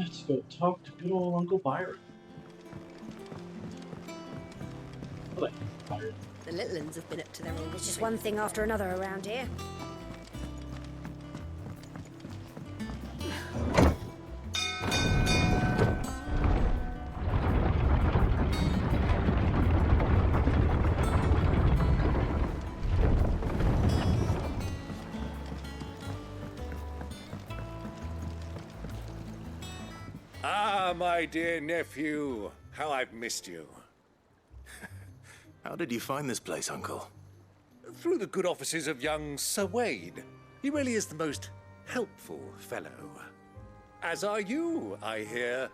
Let's go talk to good old Uncle Byron. I like Uncle Byron. The little ones have been up to their old It's just one thing after another around here. Ah, my dear nephew, how I've missed you. How did you find this place, Uncle? Through the good offices of young Sir Wade. He really is the most helpful fellow. As are you, I hear.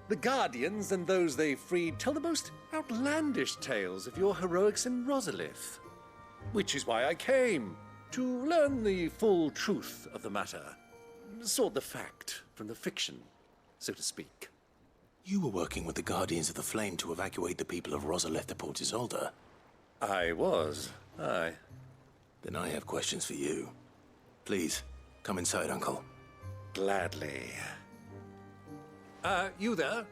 The Guardians and those they freed tell the most outlandish tales of your heroics in Rosalith. Which is why I came, to learn the full truth of the matter. Sort the fact from the fiction, so to speak. You were working with the Guardians of the Flame to evacuate the people of Rosalith to Port Isolde. I was, aye. Then I have questions for you. Please, come inside, Uncle. Gladly. You there?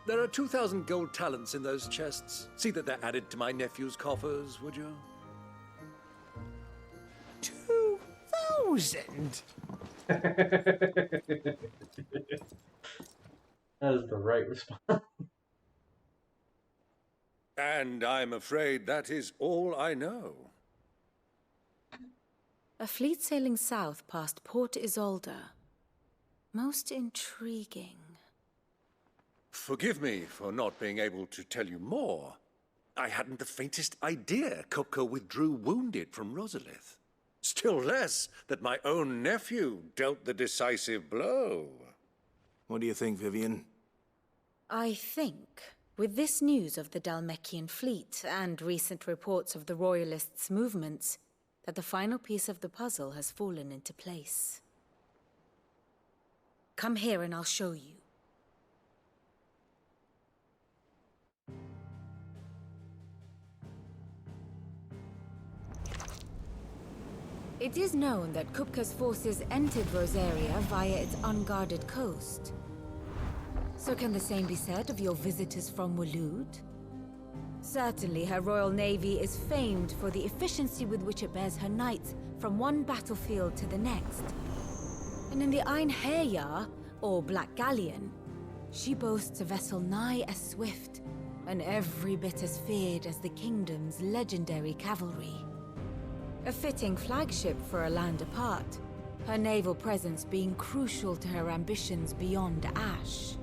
There are 2,000 gold talents in those chests. See that they're added to my nephew's coffers, would you? 2,000? That is the right response. And I'm afraid that is all I know. A fleet sailing south past Port Isolde. Most intriguing. Forgive me for not being able to tell you more. I hadn't the faintest idea Kupka withdrew wounded from Rosalith. Still less that my own nephew dealt the decisive blow. What do you think, Vivian? I think, with this news of the Dalmekian fleet and recent reports of the Royalists' movements, that the final piece of the puzzle has fallen into place. Come here and I'll show you. It is known that Kupka's forces entered Rosaria via its unguarded coast. So can the same be said of your visitors from Waloed? Certainly, her royal navy is famed for the efficiency with which it bears her knights from one battlefield to the next. And in the Hare, or Black Galleon, she boasts a vessel nigh as swift and every bit as feared as the kingdom's legendary cavalry. A fitting flagship for a land apart, her naval presence being crucial to her ambitions beyond Ash.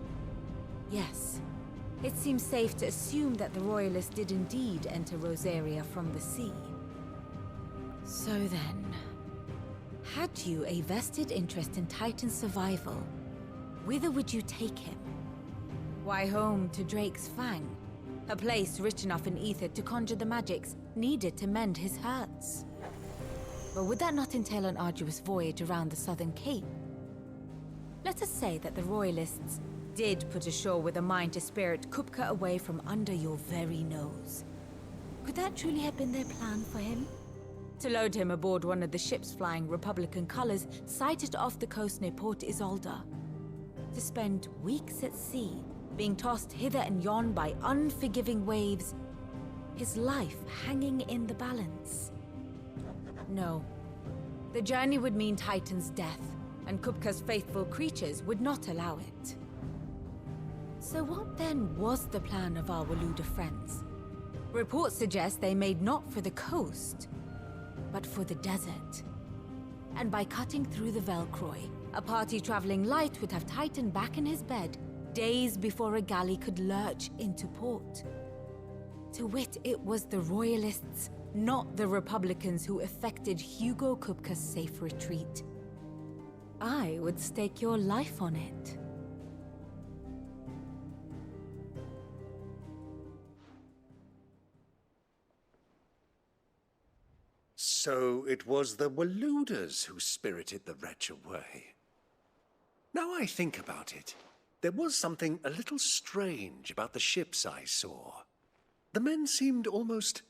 Yes, it seems safe to assume that the Royalists did indeed enter Rosaria from the sea. So then, had you a vested interest in Titan's survival, whither would you take him? Why, home to Drake's Fang, a place rich enough in ether to conjure the magics needed to mend his hurts. But would that not entail an arduous voyage around the southern cape? Let us say that the Royalists did put ashore with a mind to spirit Kupka away from under your very nose. Could that truly have been their plan for him? To load him aboard one of the ships flying Republican colors sighted off the coast near Port Isolde. To spend weeks at sea, being tossed hither and yon by unforgiving waves, his life hanging in the balance. No. The journey would mean Titan's death, and Kupka's faithful creatures would not allow it. So what then was the plan of our Waluda friends? Reports suggest they made not for the coast, but for the desert. And by cutting through the Velcroy, a party traveling light would have Titan back in his bed days before a galley could lurch into port. To wit, it was the Royalists, not the Republicans, who effected Hugo Kupka's safe retreat. I would stake your life on it. So it was the Waludas who spirited the wretch away. Now I think about it, there was something a little strange about the ships I saw. The men seemed almost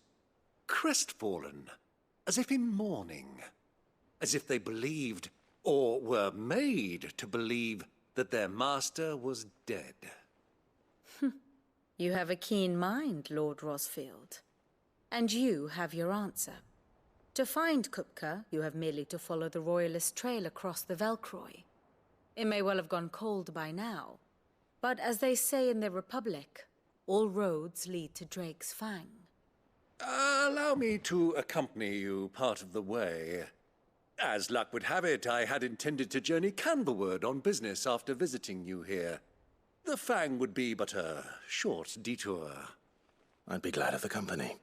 crestfallen, as if in mourning, as if they believed or were made to believe that their master was dead. You have a keen mind, Lord Rosfield. And you have your answer. To find Kupka, you have merely to follow the Royalist trail across the Velcroy. It may well have gone cold by now, but as they say in the Republic, all roads lead to Drake's Fang. Allow me to accompany you part of the way. As luck would have it, I had intended to journey Canberward on business after visiting you here. The Fang would be but a short detour. I'd be glad of the company.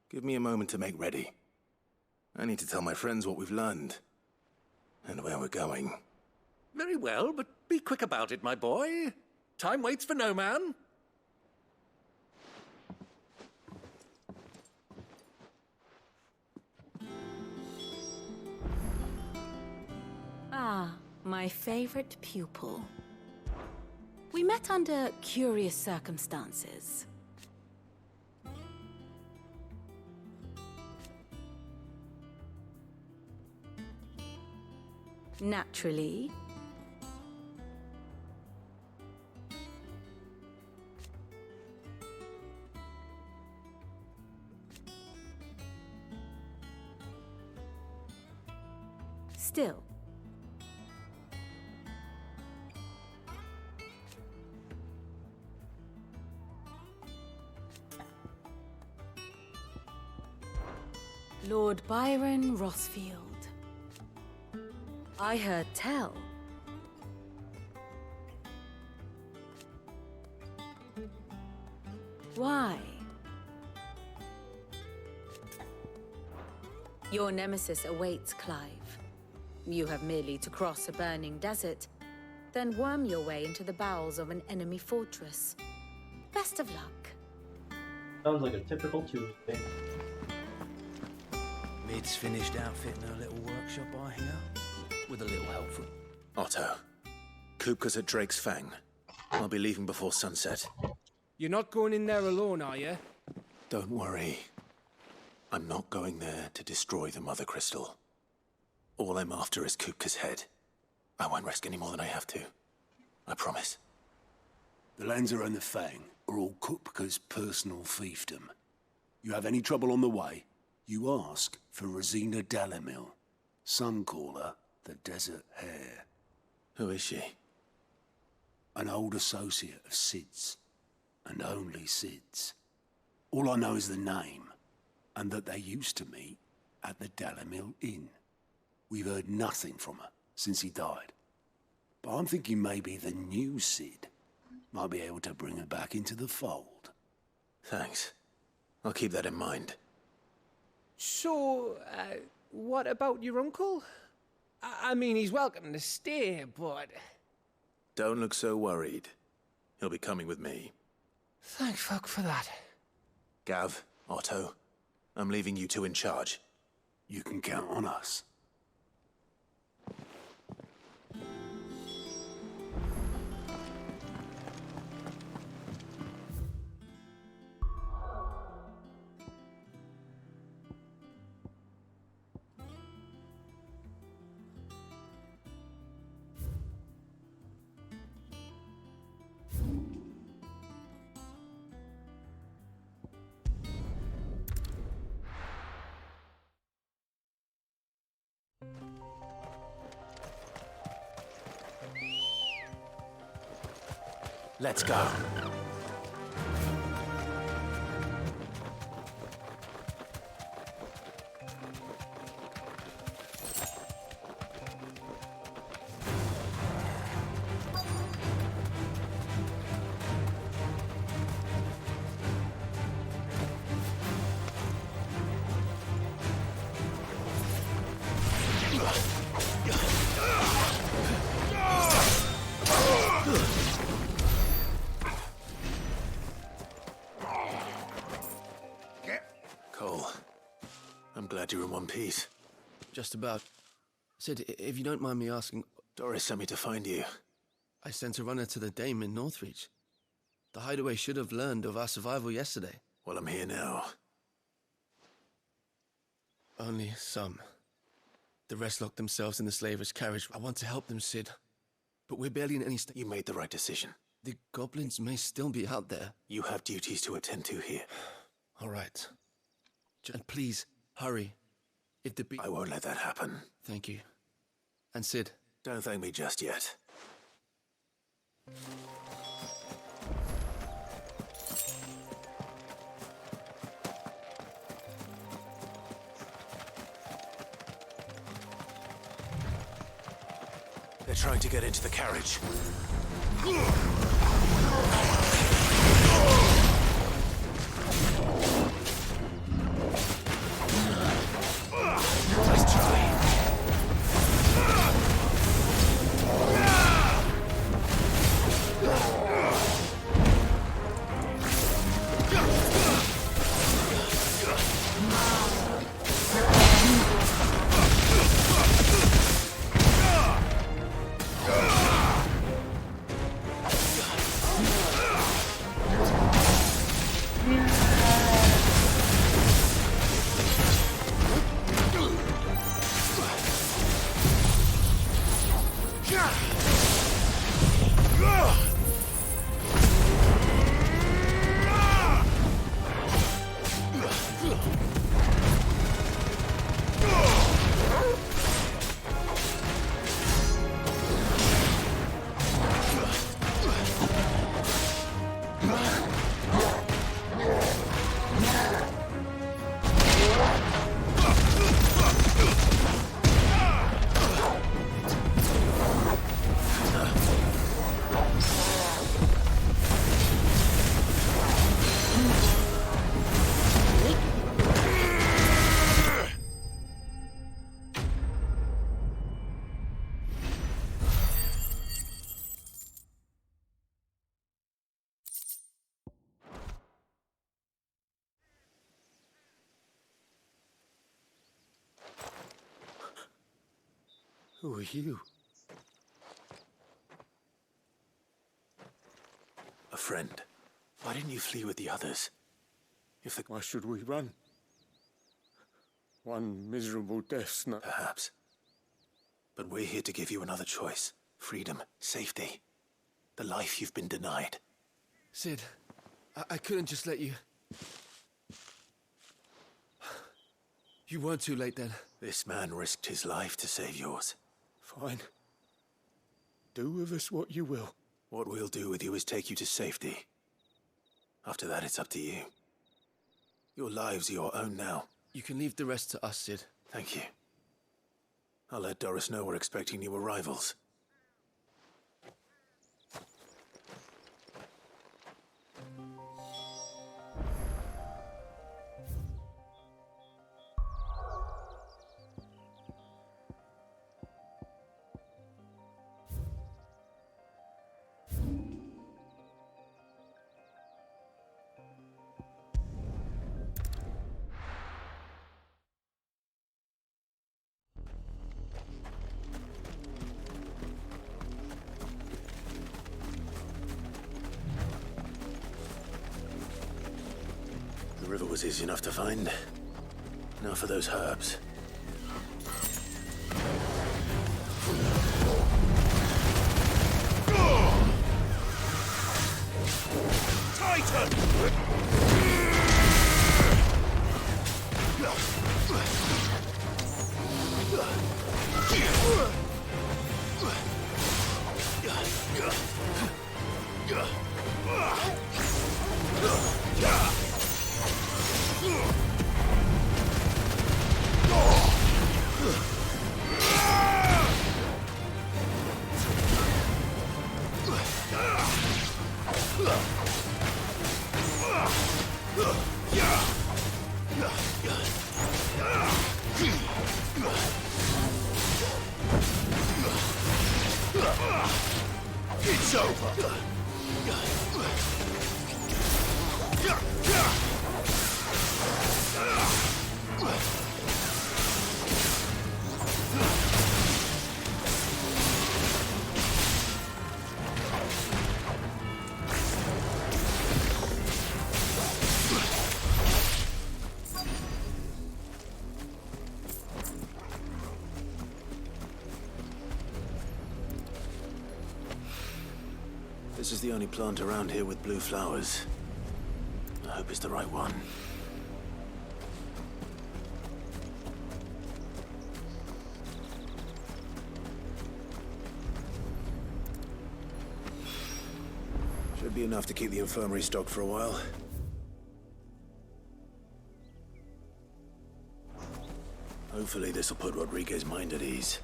Give me a moment to make ready. I need to tell my friends what we've learned. And where we're going. Very well, but be quick about it, my boy. Time waits for no man. Ah, my favorite pupil. We met under curious circumstances. Naturally. Still. Lord Byron Rosfield. I heard tell. Why? Your nemesis awaits, Clive. You have merely to cross a burning desert, then worm your way into the bowels of an enemy fortress. Best of luck. Sounds like a typical Tuesday. Mid's finished outfitting her little workshop, I hear. With a little help from... Otto, Kupka's at Drake's Fang. I'll be leaving before sunset. You're not going in there alone, are you? Don't worry. I'm not going there to destroy the Mother Crystal. All I'm after is Kupka's head. I won't risk any more than I have to. I promise. The Lanza and the Fang are all Kupka's personal fiefdom. You have any trouble on the way, you ask for Rosina Dalimil. Some call her the Desert Hare. Who is she? An old associate of Sid's, and only Sid's. All I know is the name, and that they used to meet at the Dalimil Inn. We've heard nothing from her since he died. But I'm thinking maybe the new Sid might be able to bring her back into the fold. Thanks. I'll keep that in mind. So, what about your uncle? I mean, he's welcome to stay, but... Don't look so worried. He'll be coming with me. Thank fuck for that. Gav, Otto, I'm leaving you two in charge. You can count on us. Let's go. Cole, I'm glad you're in one piece. Just about. Sid, if you don't mind me asking, Doris sent me to find you. I sent a runner to the Dame in Northreach. The hideaway should have learned of our survival yesterday. Well, I'm here now. Only some. The rest locked themselves in the slaver's carriage. I want to help them, Sid. But we're barely in any state. You made the right decision. The goblins may still be out there. You have duties to attend to here. All right. And please, hurry. If the I won't let that happen. Thank you. And Sid. Don't thank me just yet. They're trying to get into the carriage. Nice try. Who are you? A friend. Why didn't you flee with the others? Why should we run? One miserable death's not... Perhaps. But we're here to give you another choice. Freedom, safety. The life you've been denied. Sid, I couldn't just let you... You weren't too late then. This man risked his life to save yours. Fine. Do with us what you will. What we'll do with you is take you to safety. After that, it's up to you. Your lives are your own now. You can leave the rest to us, Sid. Thank you. I'll let Doris know we're expecting new arrivals. The river was easy enough to find. Now for those herbs. It's over. This is the only plant around here with blue flowers. I hope it's the right one. Should be enough to keep the infirmary stocked for a while. Hopefully this'll put Rodriguez's mind at ease.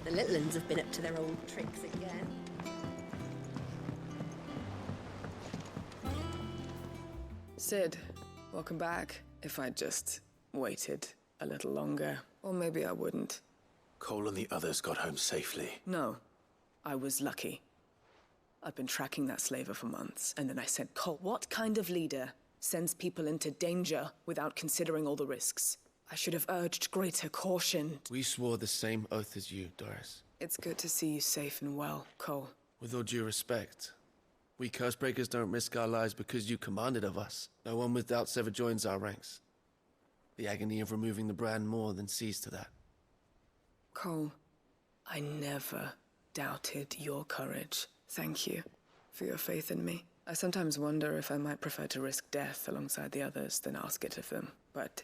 The little ones have been up to their old tricks again. Sid, welcome back. If I'd just waited a little longer, or maybe I wouldn't. Cole and the others got home safely. No, I was lucky. I've been tracking that slaver for months, and then I said, Cole, what kind of leader sends people into danger without considering all the risks? I should have urged greater caution. We swore the same oath as you, Doris. It's good to see you safe and well, Cole. With all due respect, we Cursebreakers don't risk our lives because you commanded of us. No one with doubts ever joins our ranks. The agony of removing the brand more than sees to that. Cole, I never doubted your courage. Thank you for your faith in me. I sometimes wonder if I might prefer to risk death alongside the others than ask it of them, but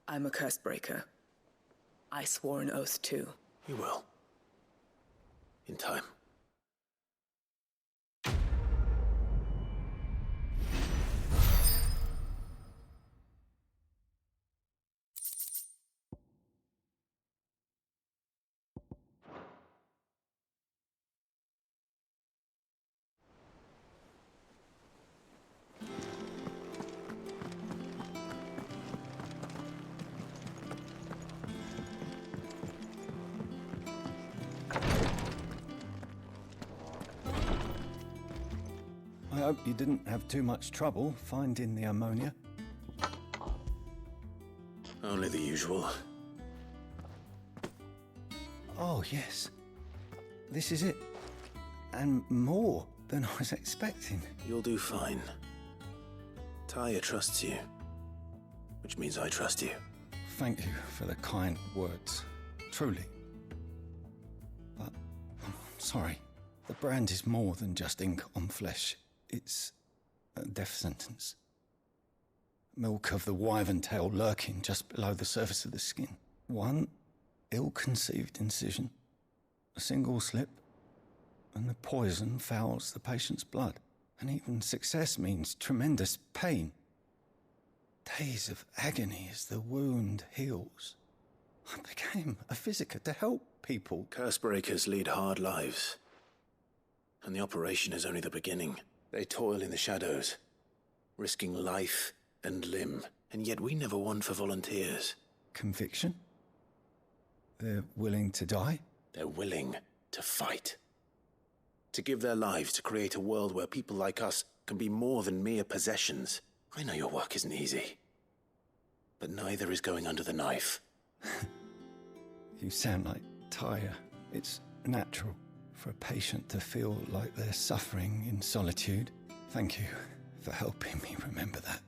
I'm a Cursebreaker. I swore an oath too. You will. In time. I hope you didn't have too much trouble finding the ammonia. Only the usual. Oh, yes. This is it. And more than I was expecting. You'll do fine. Tyre trusts you. Which means I trust you. Thank you for the kind words. Truly. But, I'm sorry. The brand is more than just ink on flesh. It's a death sentence. Milk of the wyvern tail lurking just below the surface of the skin. One ill-conceived incision, a single slip, and the poison fouls the patient's blood. And even success means tremendous pain. Days of agony as the wound heals. I became a physicker to help people. Cursebreakers lead hard lives. And the operation is only the beginning. They toil in the shadows, risking life and limb. And yet we never want for volunteers. Conviction? They're willing to die? They're willing to fight. To give their lives to create a world where people like us can be more than mere possessions. I know your work isn't easy. But neither is going under the knife. You sound like Tyre. It's natural for a patient to feel like they're suffering in solitude. Thank you for helping me remember that.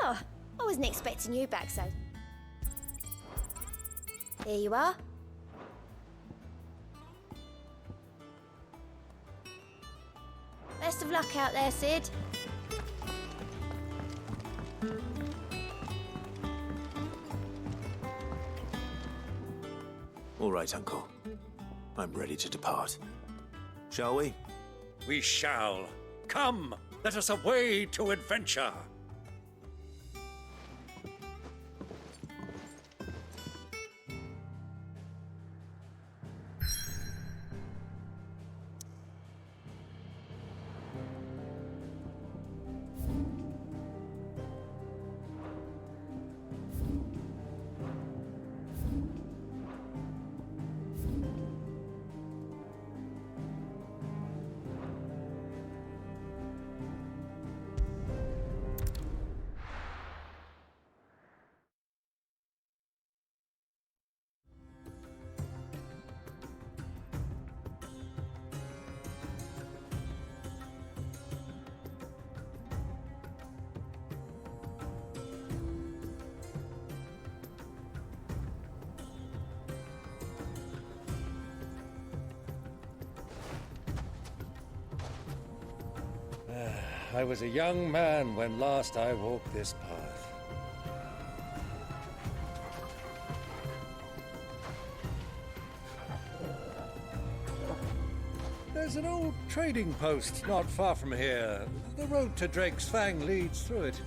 Oh, I wasn't expecting you back so. Here you are. Best of luck out there, Sid. All right, Uncle. I'm ready to depart. Shall we? We shall. Come, let us away to adventure. I was a young man when last I walked this path. There's an old trading post not far from here. The road to Drake's Fang leads through it.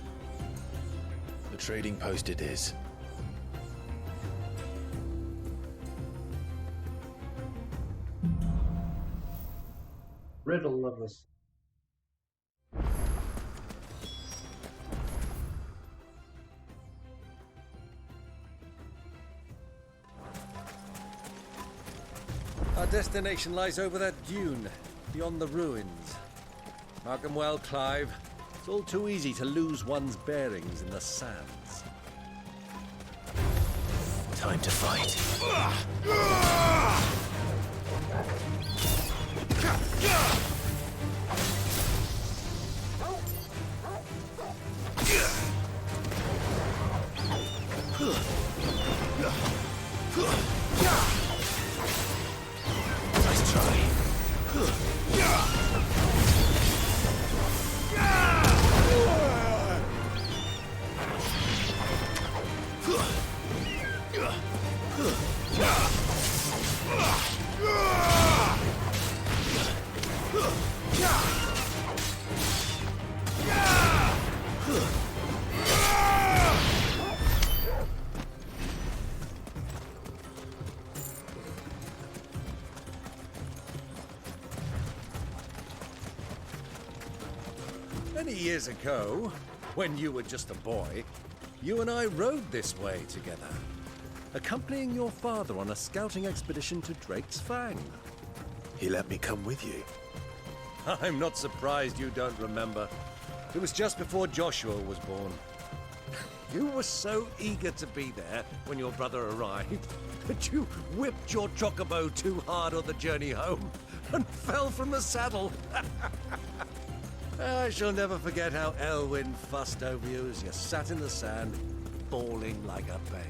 The trading post it is. Riddle lovers. Our destination lies over that dune, beyond the ruins. Mark 'em well, Clive. It's all too easy to lose one's bearings in the sands. Time to fight. Nice try. Many years ago, when you were just a boy, you and I rode this way together, accompanying your father on a scouting expedition to Drake's Fang. He let me come with you. I'm not surprised you don't remember. It was just before Joshua was born. You were so eager to be there when your brother arrived that you whipped your chocobo too hard on the journey home and fell from the saddle. I shall never forget how Elwyn fussed over you as you sat in the sand, bawling like a babe.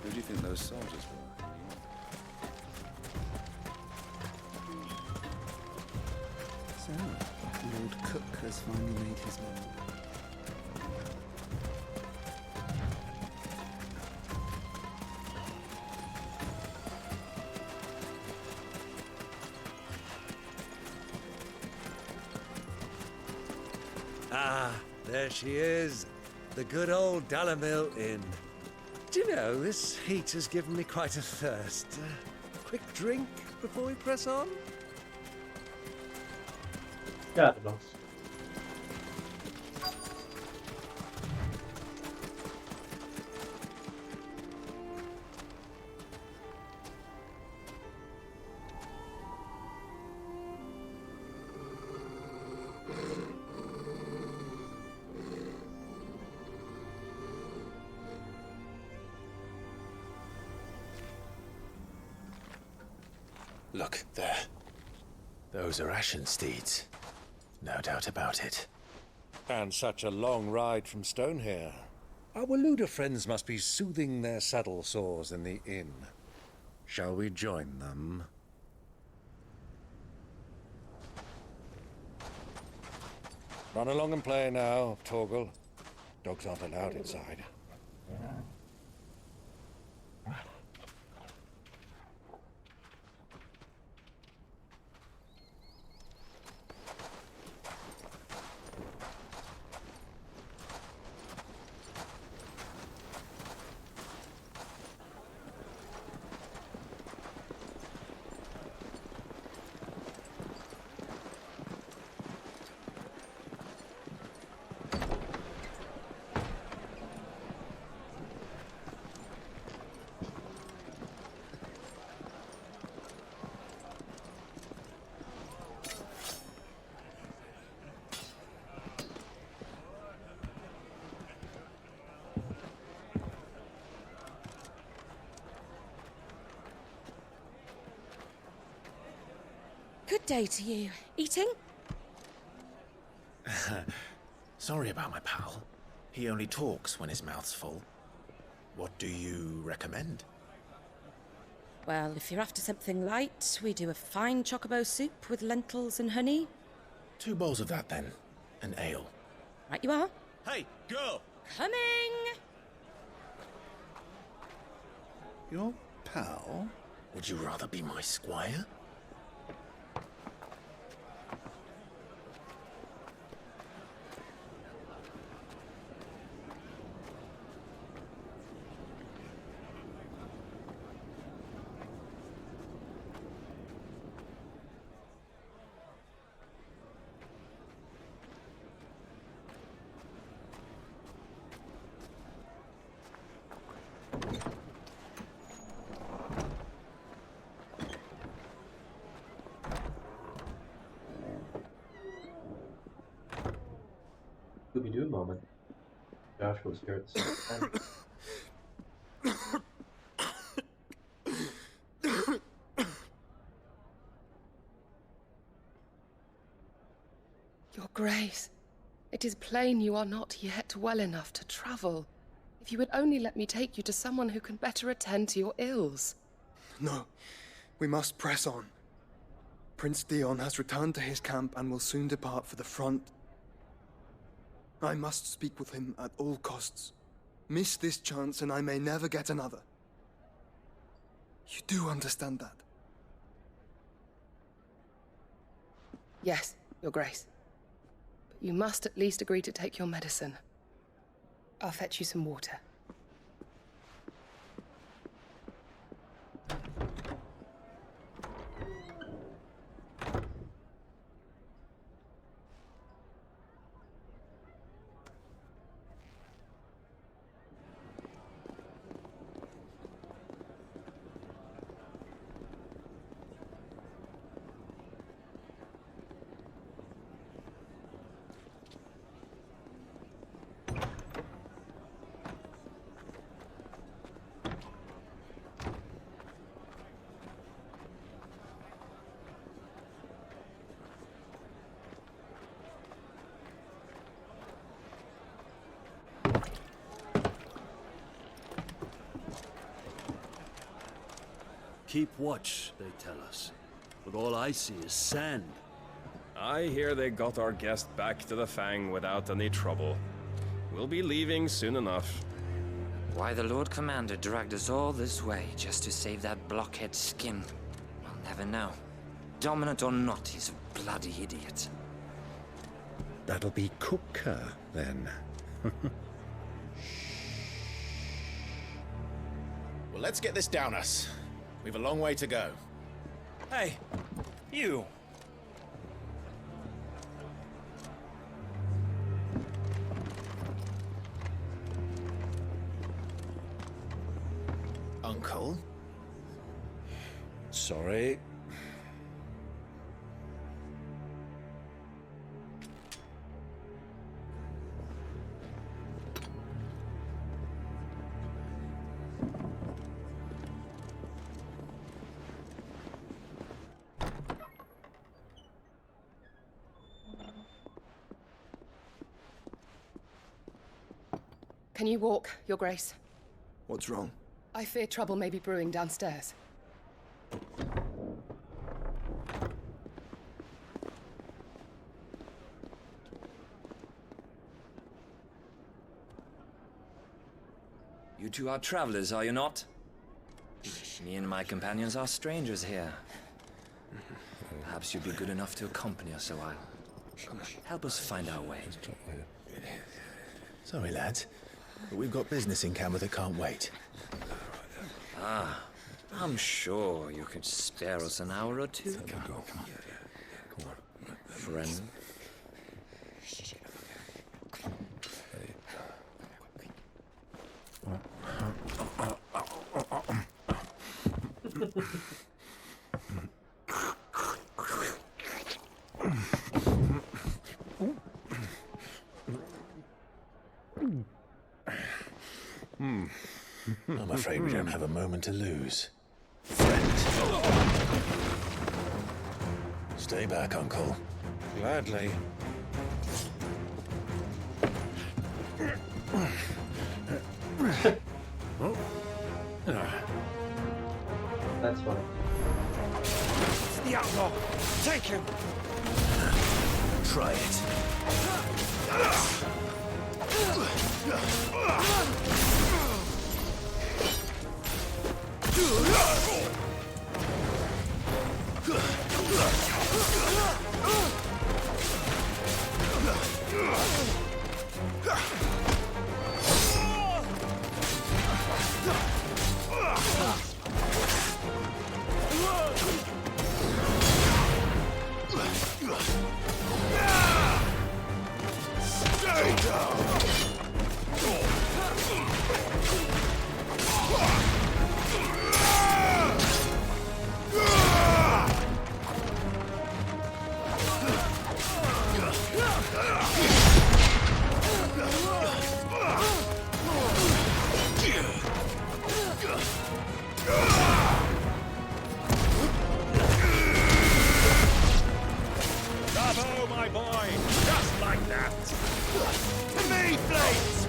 Who do you think those soldiers were? So, Lord Cook has finally made his mark. Ah, there she is. The good old Dalimil Inn. Do you know, this heat has given me quite a thirst. Quick drink before we press on? Yeah, it does. Look, there. Those are Ashen steeds. No doubt about it. And such a long ride from Stonehair. Our Waluda friends must be soothing their saddle sores in the inn. Shall we join them? Run along and play now, Torgal. Dogs aren't allowed inside. Good day to you. Eating? sorry about my pal. He only talks when his mouth's full. What do you recommend? Well, if you're after something light, we do a fine chocobo soup with lentils and honey. 2 bowls of that, then. An ale. Right you are. Hey, girl! Coming! Your pal? Would you rather be my squire? Scooby-Doo moment. Josh was here at the same time. Your Grace, it is plain you are not yet well enough to travel. If you would only let me take you to someone who can better attend to your ills. No, we must press on. Prince Dion has returned to his camp and will soon depart for the front. I must speak with him at all costs. Miss this chance and I may never get another. You do understand that? Yes, Your Grace. But you must at least agree to take your medicine. I'll fetch you some water. Keep watch, they tell us. But all I see is sand. I hear they got our guest back to the Fang without any trouble. We'll be leaving soon enough. Why the Lord Commander dragged us all this way just to save that blockhead skin, I'll never know. Dominant or not, he's a bloody idiot. That'll be Kupka, then. Well, let's get this down us. We've a long way to go. Hey, you! Uncle? Sorry. Can you walk, Your Grace? What's wrong? I fear trouble may be brewing downstairs. You two are travelers, are you not? Me and my companions are strangers here. Perhaps you'd be good enough to accompany us a while. Help us find our way. Sorry, lads, but we've got business in camera that can't wait. Ah, I'm sure you could spare us an hour or two. Come on. Friend. I'm afraid we don't have a moment to lose. Friend. Stay back, Uncle. Gladly. That's funny. It's the outlaw! Take him! Try it. Bravo, my boy! Just like that! To me, Blades!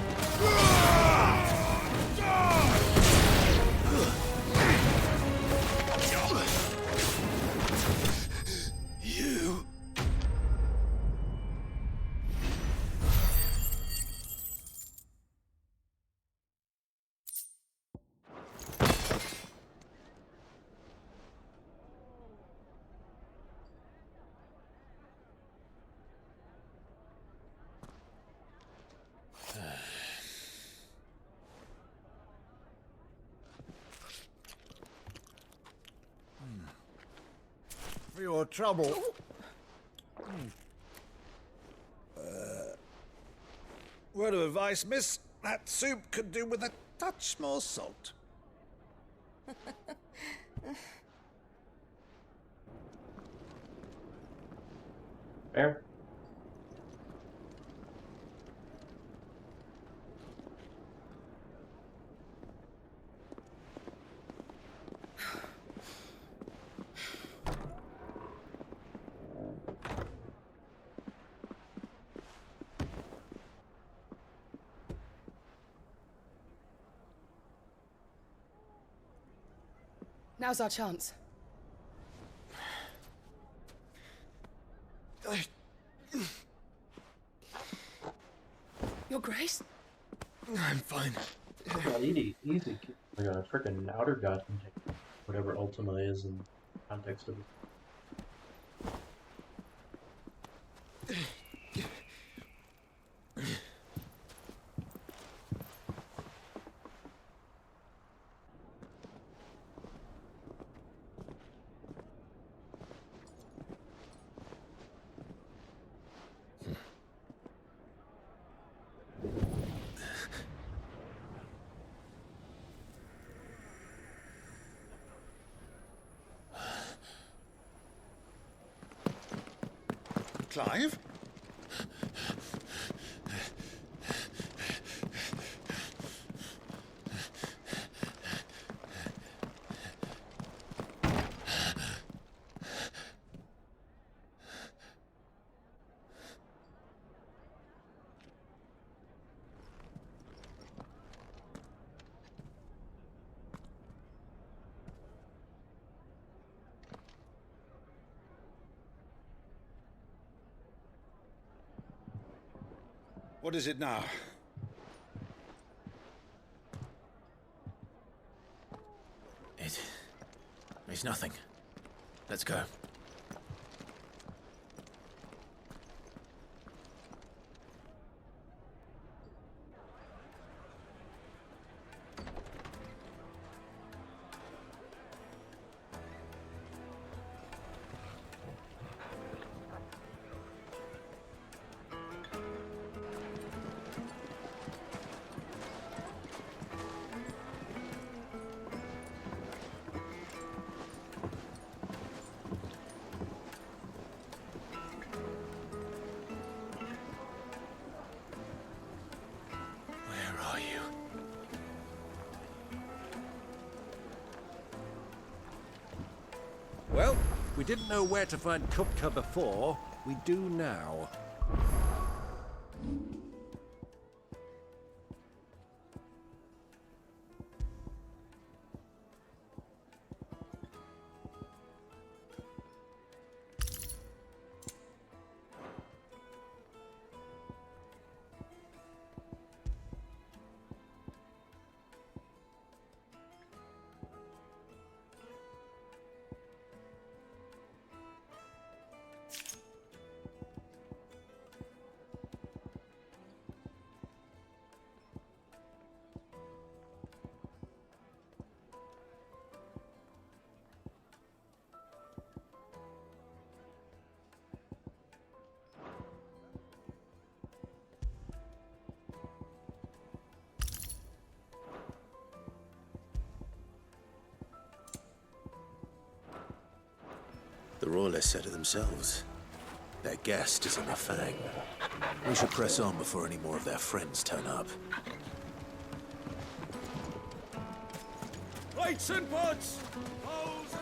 You. For your trouble. Word of advice, miss. That soup could do with a touch more salt. Fair. Now's our chance. Your Grace? I'm fine. Yeah, easy. Like a freaking outer god can take whatever Ultima is in the context of it. Clive? What is it now? It's nothing. Let's go. Well, we didn't know where to find Kupka before. We do now. The Royalists said it themselves. Their guest is in the Fang. We should press on before any more of their friends turn up. Lights and pods! Poles and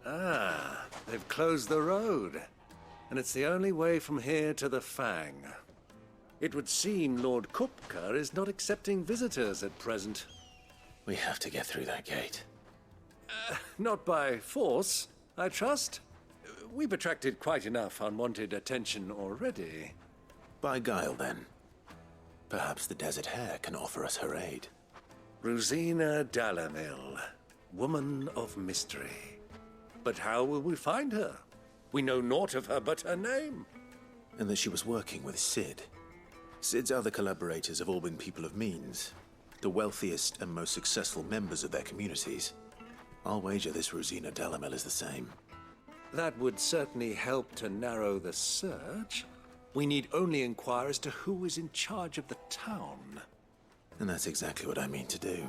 Ah, they've closed the road. And it's the only way from here to the Fang. It would seem Lord Kupka is not accepting visitors at present. We have to get through that gate. Not by force, I trust. We've attracted quite enough unwanted attention already. By guile, then. Perhaps the Desert Hare can offer us her aid. Rosina Dalimil, woman of mystery. But how will we find her? We know naught of her but her name. And that she was working with Sid. Sid's other collaborators have all been people of means, the wealthiest and most successful members of their communities. I'll wager this Rosina Dalimil is the same. That would certainly help to narrow the search. We need only inquire as to who is in charge of the town. And that's exactly what I mean to do.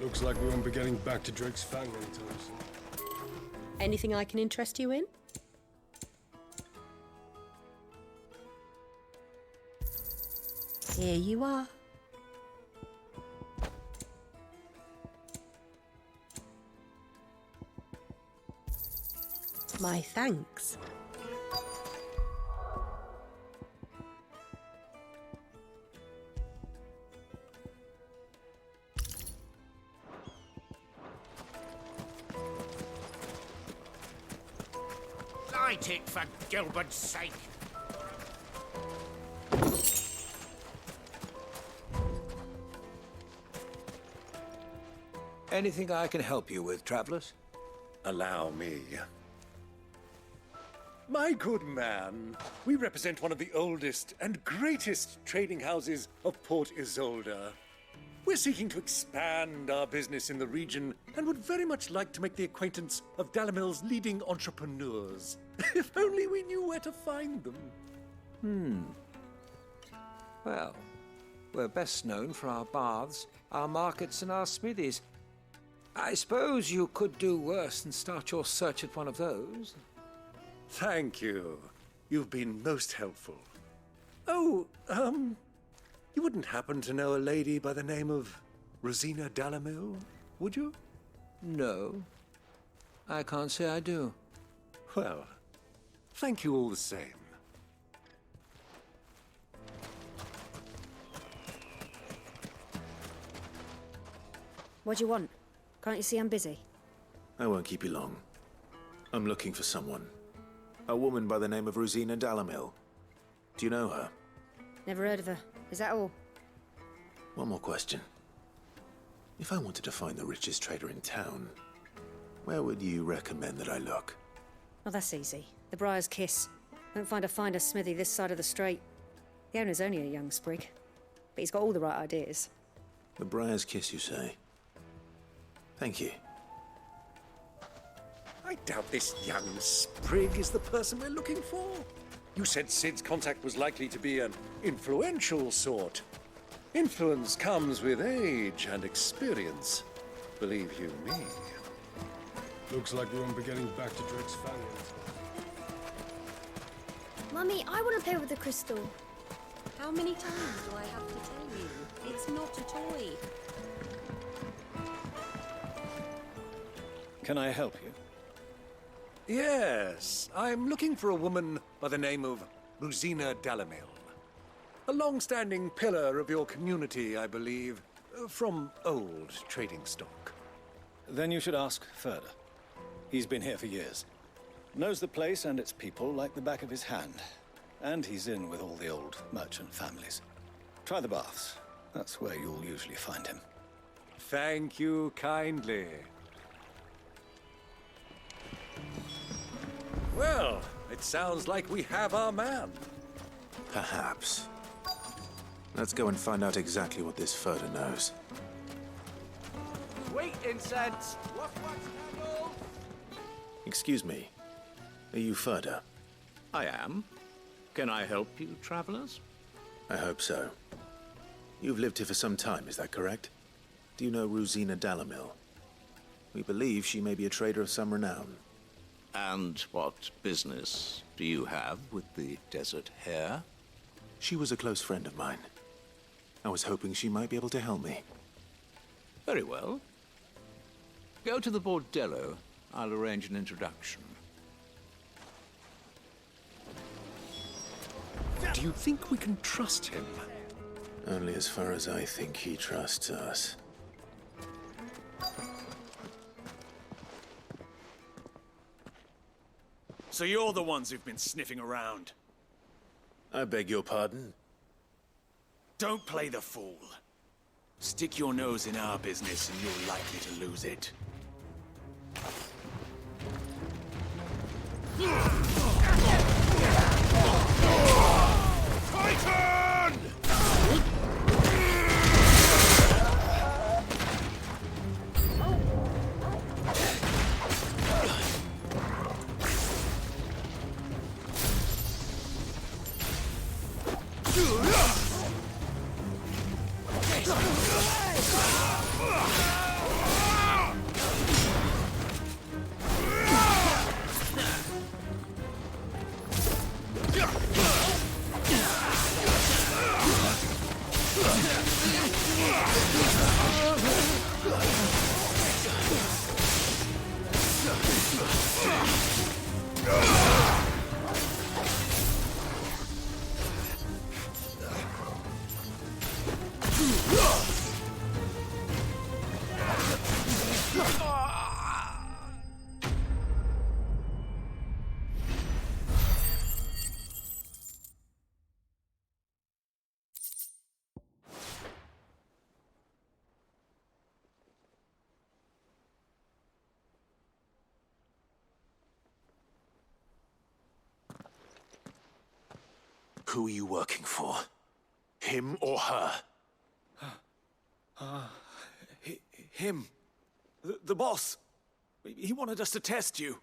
Looks like we won't be getting back to Drake's Fang anytime soon. Anything I can interest you in? Here you are. My thanks. Light it, for Gilbert's sake. Anything I can help you with, travelers? Allow me. My good man, we represent one of the oldest and greatest trading houses of Port Isolde. We're seeking to expand our business in the region and would very much like to make the acquaintance of Dalimil's leading entrepreneurs. If only we knew where to find them. Well, we're best known for our baths, our markets, and our smithies. I suppose you could do worse than start your search at one of those. Thank you. You've been most helpful. Oh, you wouldn't happen to know a lady by the name of Rosina Dalimil, would you? No. I can't say I do. Well, thank you all the same. What do you want? Can't you see I'm busy? I won't keep you long. I'm looking for someone. A woman by the name of Rosina Dalimil. Do you know her? Never heard of her. Is that all? One more question. If I wanted to find the richest trader in town, where would you recommend that I look? Oh, that's easy. The Briar's Kiss. Won't find a finer smithy this side of the strait. The owner's only a young sprig, but he's got all the right ideas. The Briar's Kiss, you say? Thank you. I doubt this young sprig is the person we're looking for. You said Sid's contact was likely to be an influential sort. Influence comes with age and experience. Believe you me. Looks like we won't be getting back to Drake's Fang anytime. Mummy, I want to play with the crystal. How many times do I have to tell you? It's not a toy. Can I help you? Yes, I'm looking for a woman by the name of Rosina Dalimil. A long-standing pillar of your community, I believe, from old trading stock. Then you should ask Hare. He's been here for years. Knows the place and its people like the back of his hand. And he's in with all the old merchant families. Try the baths. That's where you'll usually find him. Thank you kindly. Well, it sounds like we have our man. Perhaps. Let's go and find out exactly what this Hare knows. Sweet incense! What candle? Excuse me. Are you Furder? I am. Can I help you, travelers? I hope so. You've lived here for some time, is that correct? Do you know Rosina Dalimil? We believe she may be a trader of some renown. And what business do you have with the Desert Hare? She was a close friend of mine. I was hoping she might be able to help me. Very well. Go to the bordello. I'll arrange an introduction. Do you think we can trust him? Only as far as I think he trusts us. So you're the ones who've been sniffing around. I beg your pardon? Don't play the fool. Stick your nose in our business and you're likely to lose it. Titan! Who are you working for? Him or her? Him. The boss. He wanted us to test you.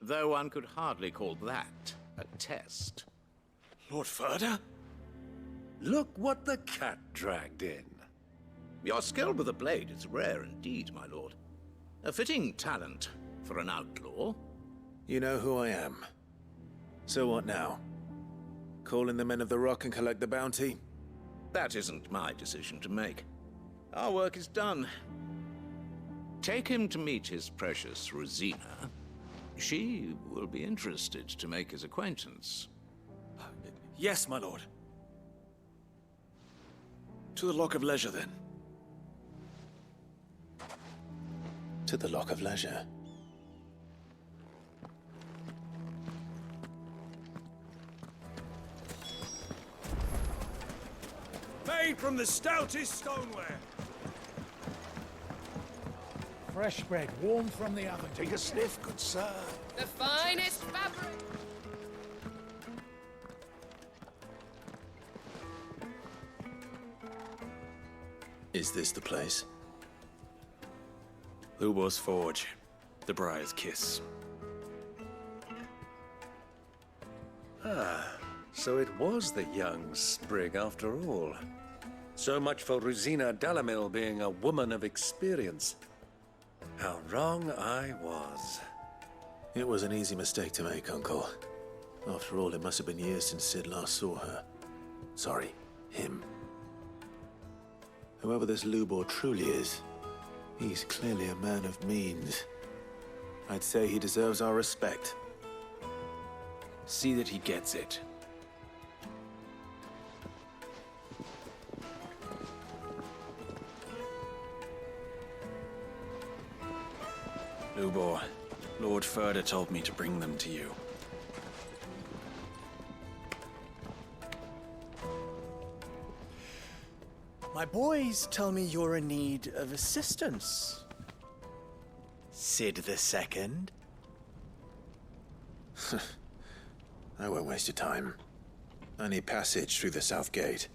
Though one could hardly call that a test. Lord Furder? Look what the cat dragged in. Your skill with a blade is rare indeed, my lord. A fitting talent for an outlaw. You know who I am. So what now? Call in the Men of the Rock and collect the bounty? That isn't my decision to make. Our work is done. Take him to meet his precious Rosina. She will be interested to make his acquaintance. Yes, my lord. To the Lock of Leisure, then. To the Lock of Leisure. Made from the stoutest stoneware. Fresh bread, warm from the oven. Take a sniff, good sir. The finest fabric. Is this the place? Lubo's Forge. The Briar's Kiss. Ah, so it was the young sprig after all. So much for Rosina Dalimil being a woman of experience. How wrong I was. It was an easy mistake to make, Uncle. After all, it must have been years since Sid last saw her. Sorry, him. Whoever this Lubor truly is, he's clearly a man of means. I'd say he deserves our respect. See that he gets it. Lubor, Lord Furder told me to bring them to you. My boys tell me you're in need of assistance. Sid the Second? I won't waste your time. I need passage through the south gate.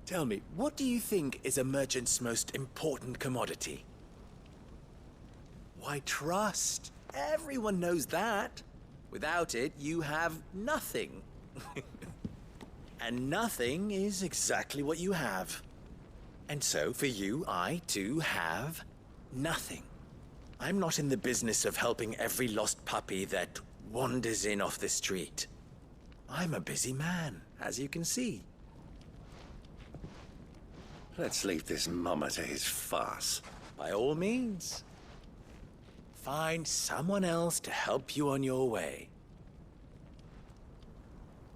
Tell me, what do you think is a merchant's most important commodity? Why, trust. Everyone knows that. Without it, you have nothing. And nothing is exactly what you have. And so, for you, I, too, have nothing. I'm not in the business of helping every lost puppy that wanders in off the street. I'm a busy man, as you can see. Let's leave this mummer to his farce. By all means. Find someone else to help you on your way.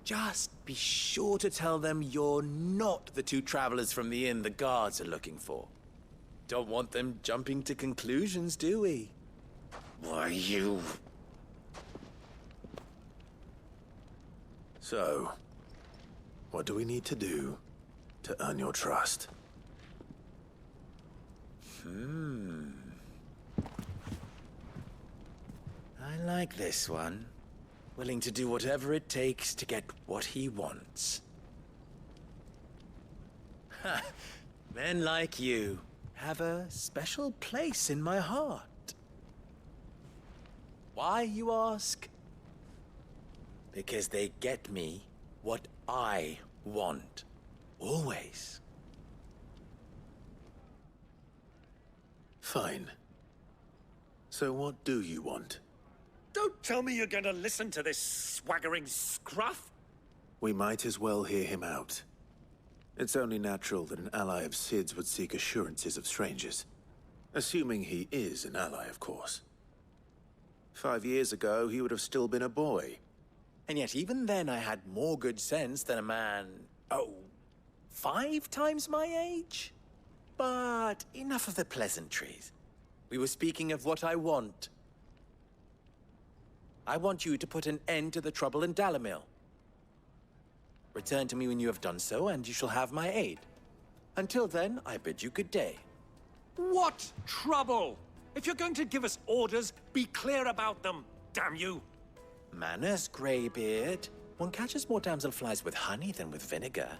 Just be sure to tell them you're not the two travelers from the inn the guards are looking for. Don't want them jumping to conclusions, do we? Why, you... So, what do we need to do to earn your trust? I like this one. Willing to do whatever it takes to get what he wants. Ha! Men like you have a special place in my heart. Why, you ask? Because they get me what I want. Always. Fine. So what do you want? Don't tell me you're going to listen to this swaggering scruff! We might as well hear him out. It's only natural that an ally of Sid's would seek assurances of strangers. Assuming he is an ally, of course. 5 years ago, he would have still been a boy. And yet even then I had more good sense than a man, 5 times my age? But enough of the pleasantries. We were speaking of what I want. I want you to put an end to the trouble in Dalimil. Return to me when you have done so, and you shall have my aid. Until then, I bid you good day. What trouble? If you're going to give us orders, be clear about them, damn you! Manners, Greybeard. One catches more damselflies with honey than with vinegar.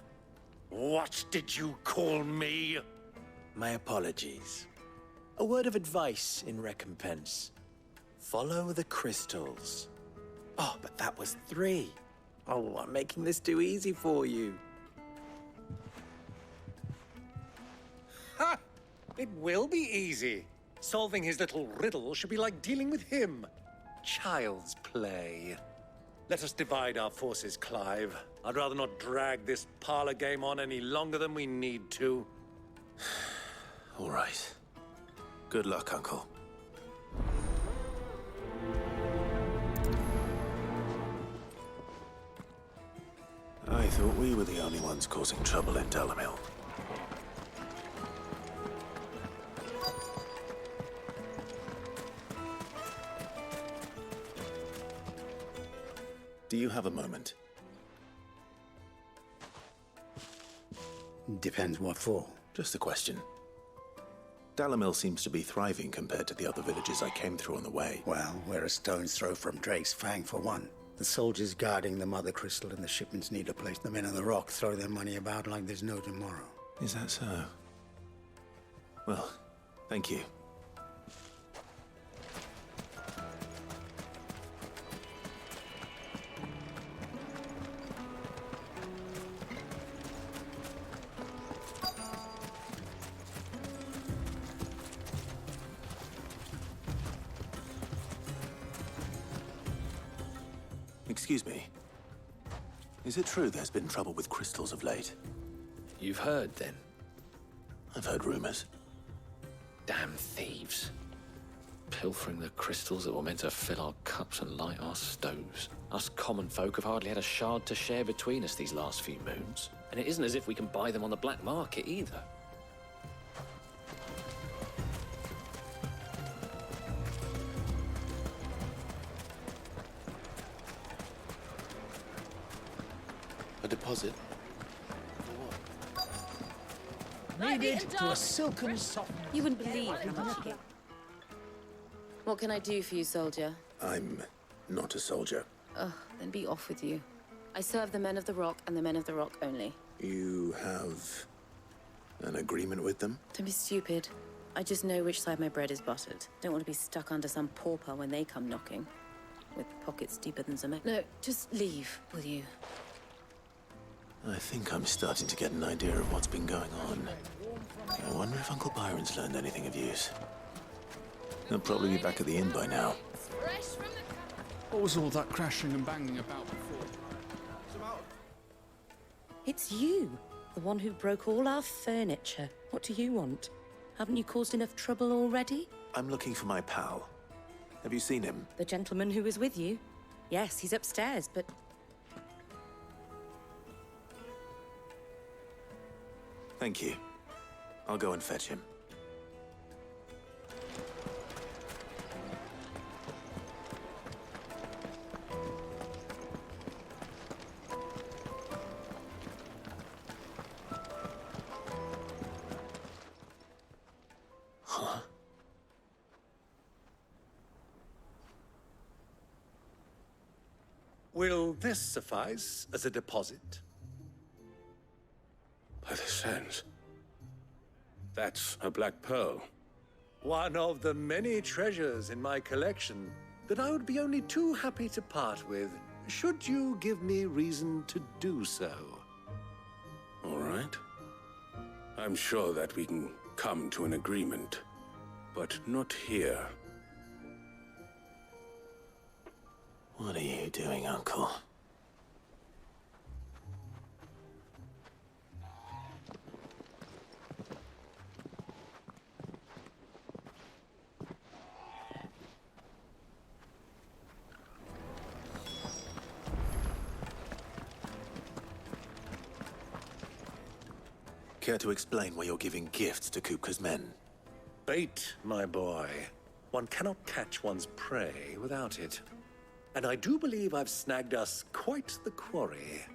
What did you call me? My apologies. A word of advice in recompense. Follow the crystals. Oh, but that was 3. Oh, I'm making this too easy for you. Ha! It will be easy. Solving his little riddle should be like dealing with him. Child's play. Let us divide our forces, Clive. I'd rather not drag this parlor game on any longer than we need to. All right. Good luck, Uncle. I thought we were the only ones causing trouble in Dalimil. Do you have a moment? Depends what for. Just a question. Dalimil seems to be thriving compared to the other villages I came through on the way. Well, we're a stone's throw from Drake's Fang, for one. The soldiers guarding the Mother Crystal and the shipments need a place. The men of the Rock throw their money about like there's no tomorrow. Is that so? Well, thank you. Excuse me. Is it true there's been trouble with crystals of late? You've heard, then? I've heard rumors. Damn thieves. Pilfering the crystals that were meant to fill our cups and light our stoves. Us common folk have hardly had a shard to share between us these last few moons. And it isn't as if we can buy them on the black market either. A deposit? Needed to a silken soft. You wouldn't believe how much you get. What can I do for you, soldier? I'm not a soldier. Ugh, then be off with you. I serve the men of the Rock and the men of the Rock only. You have An agreement with them? Don't be stupid. I just know which side my bread is buttered. Don't want to be stuck under some pauper when they come knocking. With pockets deeper than cement. No, just leave, will you? I think I'm starting to get an idea of what's been going on. I wonder if Uncle Byron's learned anything of use. He'll probably be back at the inn by now. What was all that crashing and banging about before? It's you, the one who broke all our furniture. What do you want? Haven't you caused enough trouble already? I'm looking for my pal. Have you seen him? The gentleman who was with you? Yes, he's upstairs, but... Thank you. I'll go and fetch him. Huh? Will this suffice as a deposit? By the sands. That's a black pearl. One of the many treasures in my collection that I would be only too happy to part with, should you give me reason to do so. All right. I'm sure that we can come to an agreement, but not here. What are you doing, Uncle? Care to explain why you're giving gifts to Kupka's men? Bait, my boy. One cannot catch one's prey without it. And I do believe I've snagged us quite the quarry.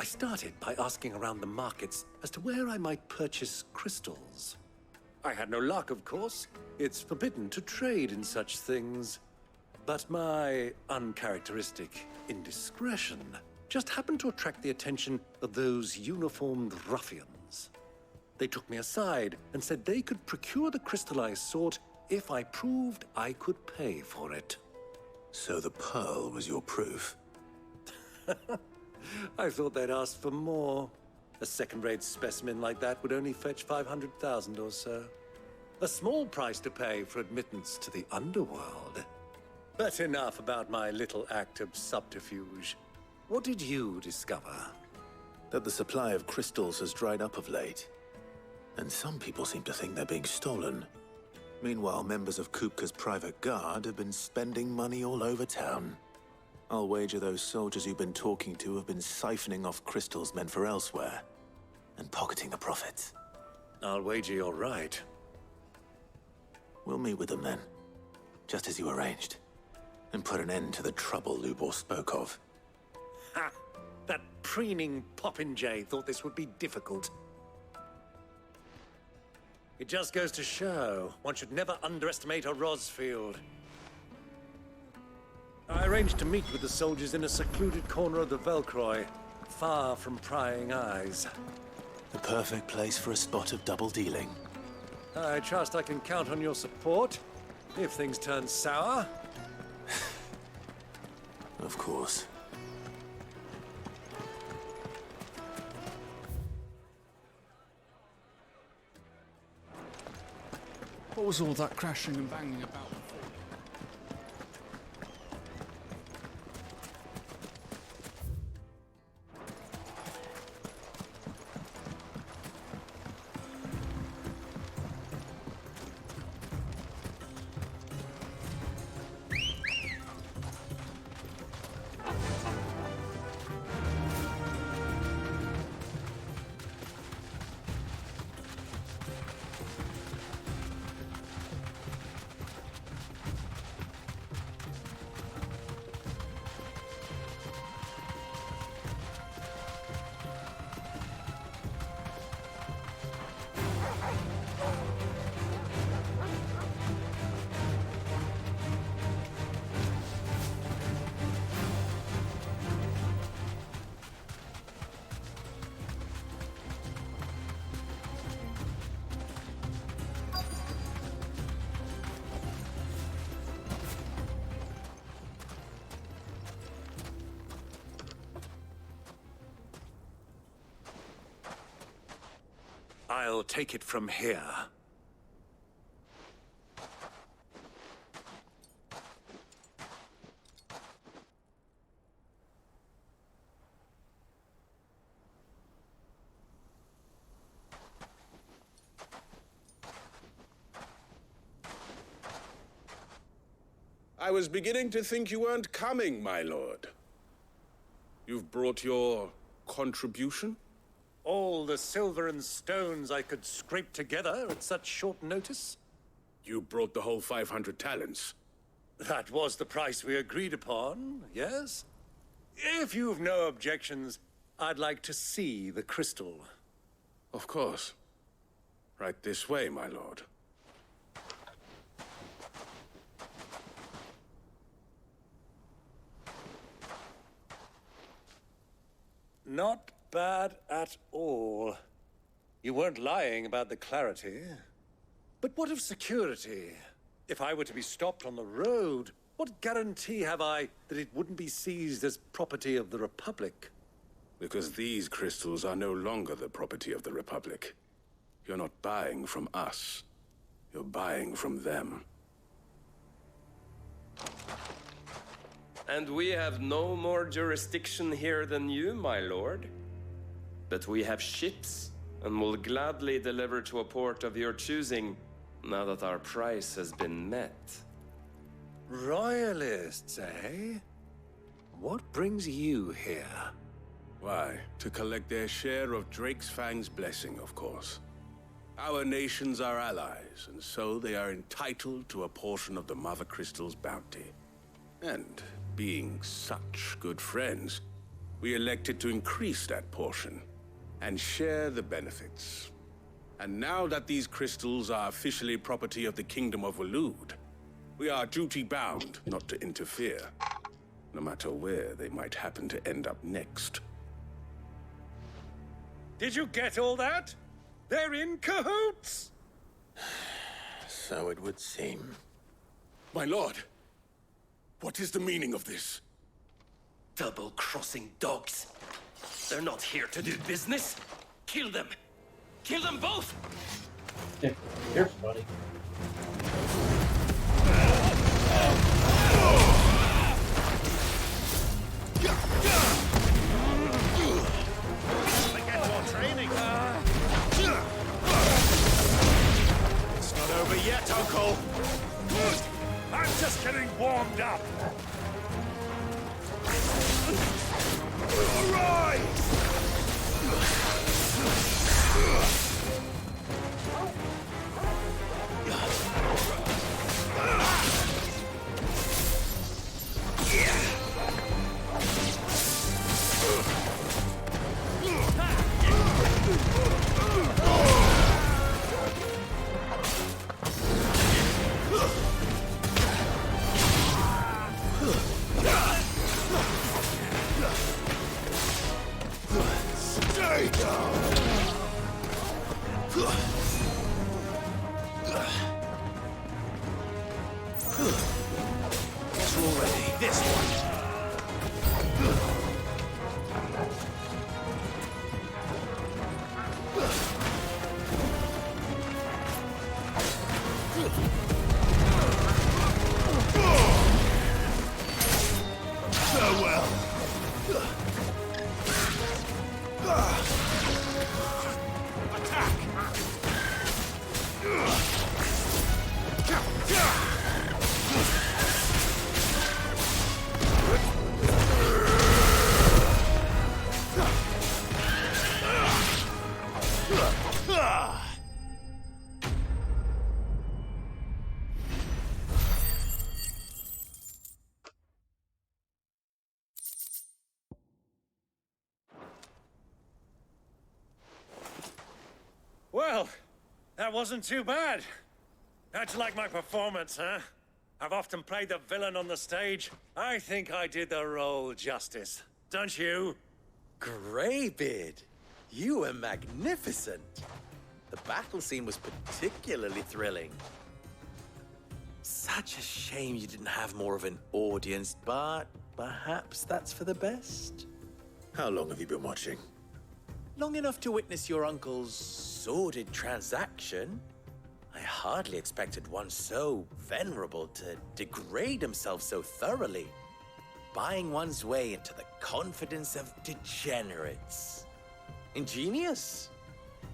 I started by asking around the markets as to where I might purchase crystals. I had no luck, of course. It's forbidden to trade in such things. But my uncharacteristic indiscretion just happened to attract the attention of those uniformed ruffians. They took me aside and said they could procure the crystal I sought if I proved I could pay for it. So the pearl was your proof? I thought they'd asked for more. A second-rate specimen like that would only fetch 500,000 or so. A small price to pay for admittance to the underworld. But enough about my little act of subterfuge. What did you discover? That the supply of crystals has dried up of late. And some people seem to think they're being stolen. Meanwhile, members of Kupka's private guard have been spending money all over town. I'll wager those soldiers you've been talking to have been siphoning off crystals meant for elsewhere, and pocketing the profits. I'll wager you're right. We'll meet with them then, just as you arranged, and put an end to the trouble Lubor spoke of. Ha! That preening popinjay thought this would be difficult. It just goes to show, one should never underestimate a Rosfield. I arranged to meet with the soldiers in a secluded corner of the Velcroy, far from prying eyes. The perfect place for a spot of double dealing. I trust I can count on your support, if things turn sour. Of course. What was all that crashing and banging about before? I'll take it from here. I was beginning to think you weren't coming, my lord. You've brought your contribution? All the silver and stones I could scrape together at such short notice? You brought the whole 500 talents. That was the price we agreed upon, yes? If you've no objections, I'd like to see the crystal. Of course. Right this way, my lord. Not bad at all. You weren't lying about the clarity. But what of security? If I were to be stopped on the road, what guarantee have I that it wouldn't be seized as property of the Republic? Because these crystals are no longer the property of the Republic. You're not buying from us. You're buying from them. And we have no more jurisdiction here than you, my lord. But we have ships, and will gladly deliver to a port of your choosing, now that our price has been met. Royalists, eh? What brings you here? Why, to collect their share of Drake's Fang's blessing, of course. Our nations are allies, and so they are entitled to a portion of the Mother Crystal's bounty. And being such good friends, we elected to increase that portion and share the benefits. And now that these crystals are officially property of the Kingdom of Waloed, we are duty-bound not to interfere, no matter where they might happen to end up next. Did you get all that? They're in cahoots! So it would seem. My lord, what is the meaning of this? Double-crossing dogs. They're not here to do business. Kill them. Kill them both! You're funny. Get more training. It's not over yet, Uncle. I'm just getting warmed up. All right! Stay down! It's already this one. Farewell. Attack! Well, that wasn't too bad. How'd you like my performance, huh? I've often played the villain on the stage. I think I did the role justice. Don't you? Greybeard, you were magnificent. The battle scene was particularly thrilling. Such a shame you didn't have more of an audience, but perhaps that's for the best. How long have you been watching? Long enough to witness your uncle's sordid transaction. I hardly expected one so venerable to degrade himself so thoroughly, buying one's way into the confidence of degenerates. Ingenious.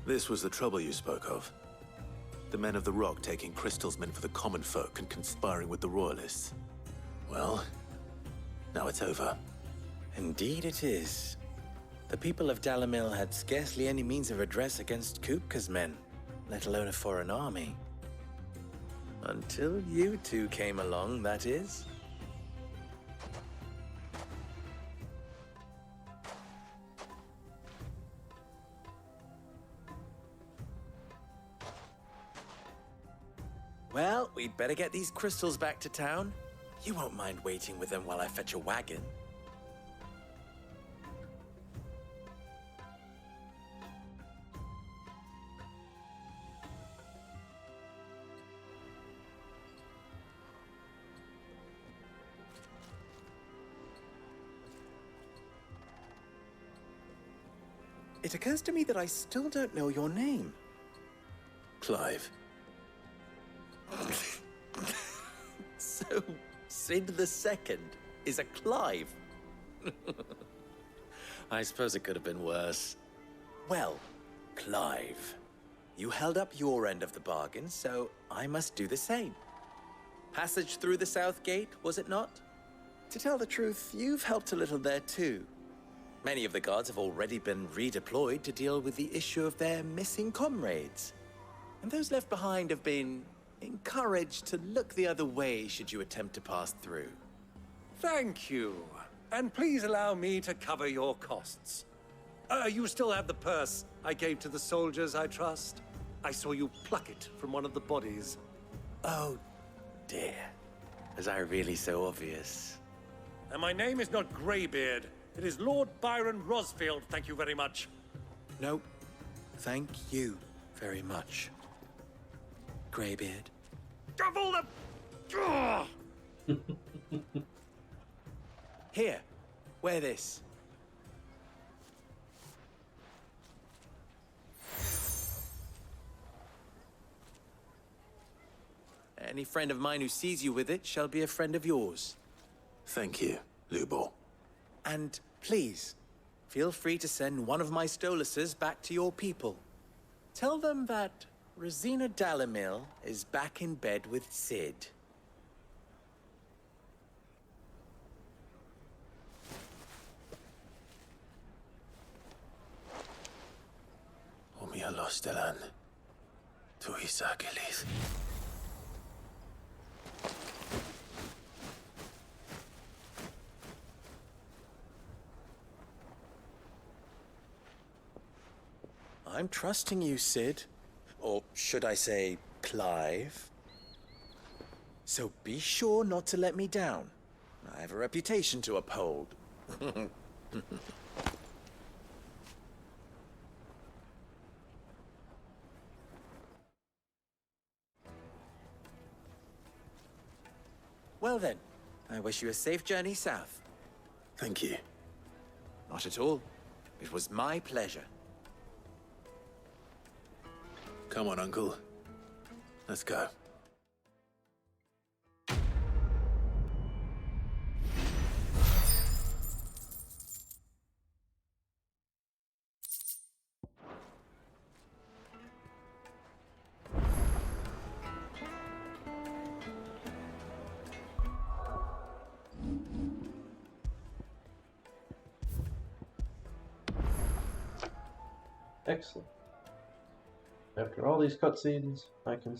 This was the trouble you spoke of. The men of the Rock taking crystals meant for the common folk and conspiring with the Royalists. Well, now it's over. Indeed it is. The people of Dalimil had scarcely any means of redress against Kupka's men, let alone a foreign army. Until you two came along, that is. Well, we'd better get these crystals back to town. You won't mind waiting with them while I fetch a wagon. It occurs to me that I still don't know your name. Clive. So, Sid the Second is a Clive. I suppose it could have been worse. Well, Clive, you held up your end of the bargain, so I must do the same. Passage through the South Gate, was it not? To tell the truth, you've helped a little there too. Many of the guards have already been redeployed to deal with the issue of their missing comrades. And those left behind have been encouraged to look the other way should you attempt to pass through. Thank you. And please allow me to cover your costs. You still have the purse I gave to the soldiers, I trust? I saw you pluck it from one of the bodies. Oh, dear. Was I really so obvious? And my name is not Greybeard. It is Lord Byron Rosfield, thank you very much. No, thank you very much, Greybeard. Double the... Here, wear this. Any friend of mine who sees you with it shall be a friend of yours. Thank you, Lubor. And please, feel free to send one of my Stoluses back to your people. Tell them that Rosina Dalimil is back in bed with Sid. Omia lostelan. Tu isakelis. I'm trusting you, Sid. Or should I say, Clive? So be sure not to let me down. I have a reputation to uphold. Well then, I wish you a safe journey south. Thank you. Not at all. It was my pleasure. Come on, Uncle. Let's go. Excellent. After all these cutscenes, I can